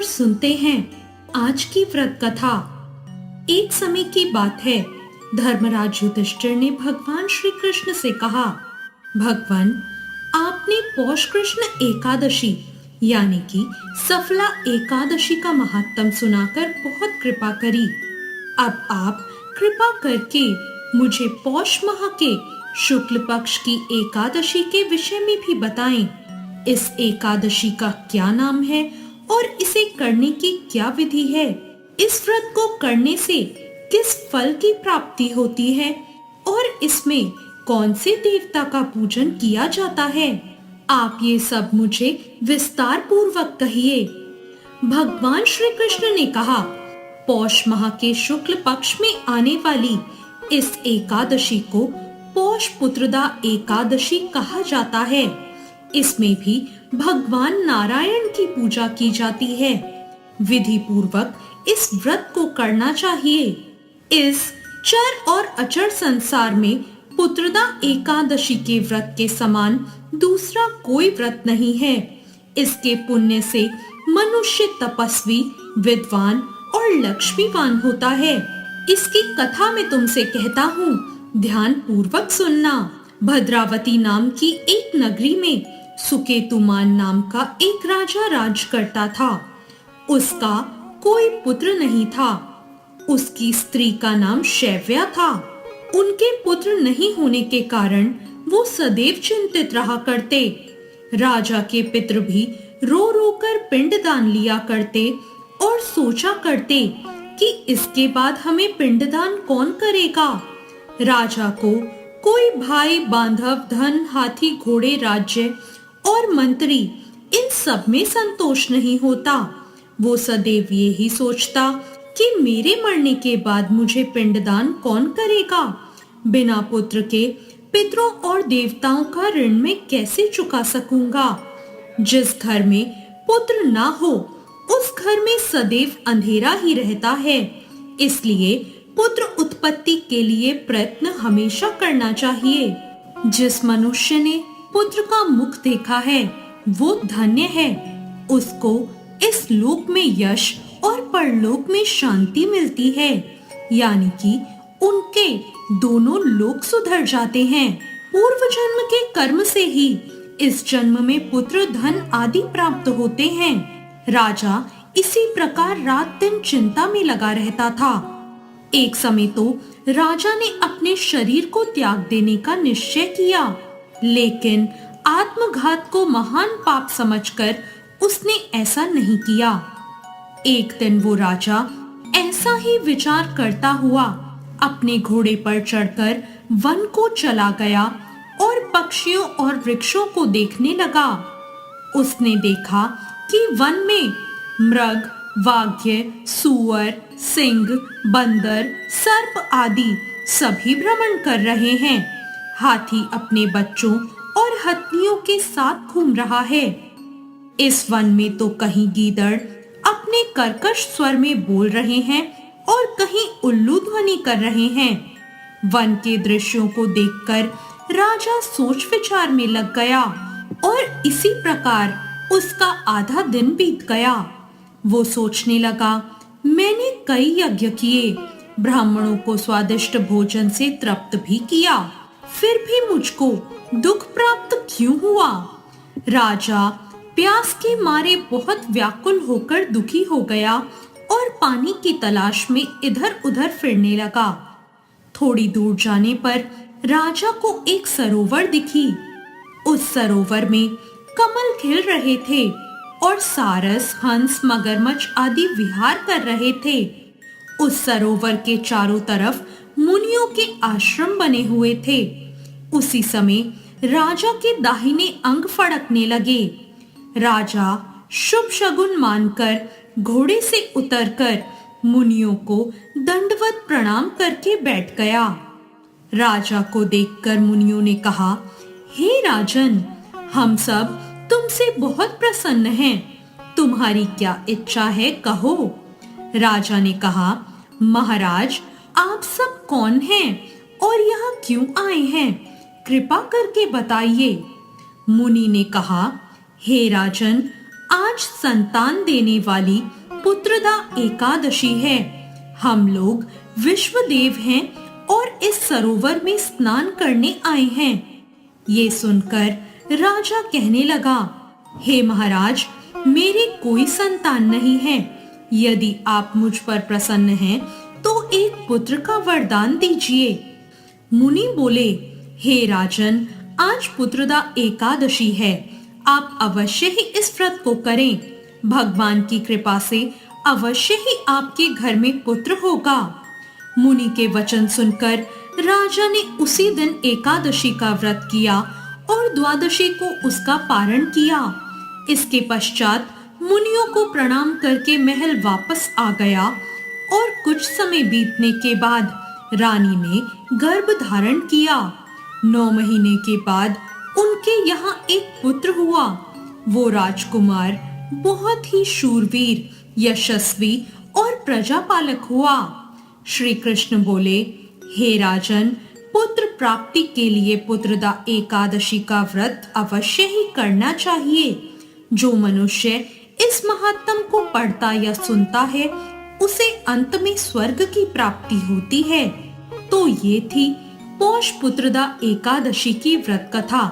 और सुनते हैं आज की व्रत कथा। एक समय की बात है, धर्मराज युधिष्ठिर ने भगवान श्री कृष्ण से कहा, भगवान, आपने पौष कृष्ण एकादशी यानी कि सफला एकादशी का महात्म सुनाकर बहुत कृपा करी। अब आप कृपा करके मुझे पौष माह के शुक्ल पक्ष की एकादशी के विषय में भी बताएं। इस एकादशी का क्या नाम है और इसे करने की क्या विधि है? इस व्रत को करने से किस फल की प्राप्ति होती है और इसमें कौन से देवता का पूजन किया जाता है? आप ये सब मुझे विस्तार पूर्वक कहिए। भगवान श्री कृष्ण ने कहा, पौष माह के शुक्ल पक्ष में आने वाली इस एकादशी को पौष पुत्रदा एकादशी कहा जाता है। इसमें भी भगवान नारायण की पूजा की जाती है। विधि पूर्वक इस व्रत को करना चाहिए। इस चर और अचर संसार में पुत्रदा एकादशी के व्रत के समान दूसरा कोई व्रत नहीं है। इसके पुण्य से मनुष्य तपस्वी, विद्वान और लक्ष्मीवान होता है। इसकी कथा मैं तुमसे कहता हूँ, ध्यान पूर्वक सुनना। भद्रावती नाम की एक नगरी में सुकेतुमान नाम का एक राजा राज करता था। उसका कोई पुत्र नहीं था। उसकी स्त्री का नाम शैव्या था। उनके पुत्र नहीं होने के कारण वो सदैव चिंतित रहा करते। राजा के पितृ भी रो रो कर पिंडदान लिया करते और सोचा करते कि इसके बाद हमें पिंडदान कौन करेगा। राजा को कोई भाई बांधव, धन, हाथी, घोड़े, राज्य और मंत्री इन सब में संतोष नहीं होता। वो सदैव यही सोचता कि मेरे मरने के बाद मुझे पिंडदान कौन करेगा। बिना पुत्र के पितरों और देवताओं का ऋण मैं कैसे चुका सकूंगा। जिस घर में पुत्र ना हो उस घर में सदैव अंधेरा ही रहता है। इसलिए पुत्र उत्पत्ति के लिए प्रयत्न हमेशा करना चाहिए। जिस मनुष्य ने पुत्र का मुख देखा है वो धन्य है। उसको इस लोक में यश और परलोक में शांति मिलती है, यानी कि उनके दोनों लोक सुधर जाते हैं। पूर्व जन्म के कर्म से ही इस जन्म में पुत्र, धन आदि प्राप्त होते हैं। राजा इसी प्रकार रात दिन चिंता में लगा रहता था। एक समय तो राजा ने अपने शरीर को त्याग देने का निश्चय किया, लेकिन आत्मघात को महान पाप समझकर उसने ऐसा नहीं किया। एक दिन वो राजा ऐसा ही विचार करता हुआ अपने घोड़े पर चढ़कर वन को चला गया और पक्षियों और वृक्षों को देखने लगा। उसने देखा कि वन में मृग, वाघ्य, सूअर, सिंह, बंदर, सर्प आदि सभी भ्रमण कर रहे हैं। हाथी अपने बच्चों और हथनियों के साथ घूम रहा है। इस वन में तो कहीं गीदड़ अपने कर्कश स्वर में बोल रहे हैं और कहीं उल्लू ध्वनि कर रहे हैं। वन के दृश्यों को देखकर राजा सोच विचार में लग गया और इसी प्रकार उसका आधा दिन बीत गया। वो सोचने लगा, मैंने कई यज्ञ किए, ब्राह्मणों को स्वादिष्ट भोजन से तृप्त भी किया, फिर भी मुझको दुख प्राप्त क्यों हुआ। राजा प्यास के मारे बहुत व्याकुल होकर दुखी हो गया और पानी की तलाश में इधर उधर फिरने लगा। थोड़ी दूर जाने पर राजा को एक सरोवर दिखी। उस सरोवर में कमल खिल रहे थे और सारस, हंस, मगरमच्छ आदि विहार कर रहे थे। उस सरोवर के चारों तरफ मुनियों के आश्रम बने हुए थे। उसी समय राजा के दाहिने अंग फड़कने लगे। राजा शुभ शगुन मानकर घोड़े से उतरकर मुनियों को दंडवत प्रणाम करके बैठ गया। राजा को देखकर मुनियों ने कहा, हे राजन, हम सब तुमसे बहुत प्रसन्न हैं। तुम्हारी क्या इच्छा है, कहो। राजा ने कहा, महाराज, आप सब कौन हैं और यहाँ क्यों आए हैं? कृपा करके बताइए। मुनि ने कहा, हे राजन, आज संतान देने वाली पुत्रदा एकादशी है। हम लोग विश्वदेव हैं और इस सरोवर में स्नान करने आए हैं। ये सुनकर राजा कहने लगा, हे महाराज, मेरी कोई संतान नहीं है। यदि आप मुझ पर प्रसन्न हैं, तो एक पुत्र का वरदान दीजिए। मुनि बोले, हे राजन, आज पुत्रदा एकादशी है, आप अवश्य ही इस व्रत को करें। भगवान की कृपा से अवश्य ही आपके घर में पुत्र होगा। मुनि के वचन सुनकर राजा ने उसी दिन एकादशी का व्रत किया और द्वादशी को उसका पारण किया। इसके पश्चात मुनियों को प्रणाम करके महल वापस आ गया और कुछ समय बीतने के बाद रानी ने गर्भ धारण किया। 9 महीने के बाद उनके यहाँ एक पुत्र हुआ। वो राजकुमार बहुत ही शूरवीर, यशस्वी और प्रजापालक हुआ। श्री कृष्ण बोले, हे राजन, पुत्र प्राप्ति के लिए पुत्रदा एकादशी का व्रत अवश्य ही करना चाहिए। जो मनुष्य इस महात्म को पढ़ता या सुनता है, उसे अंत में स्वर्ग की प्राप्ति होती है। तो ये थी पौष पुत्रदा एकादशी की व्रत कथा।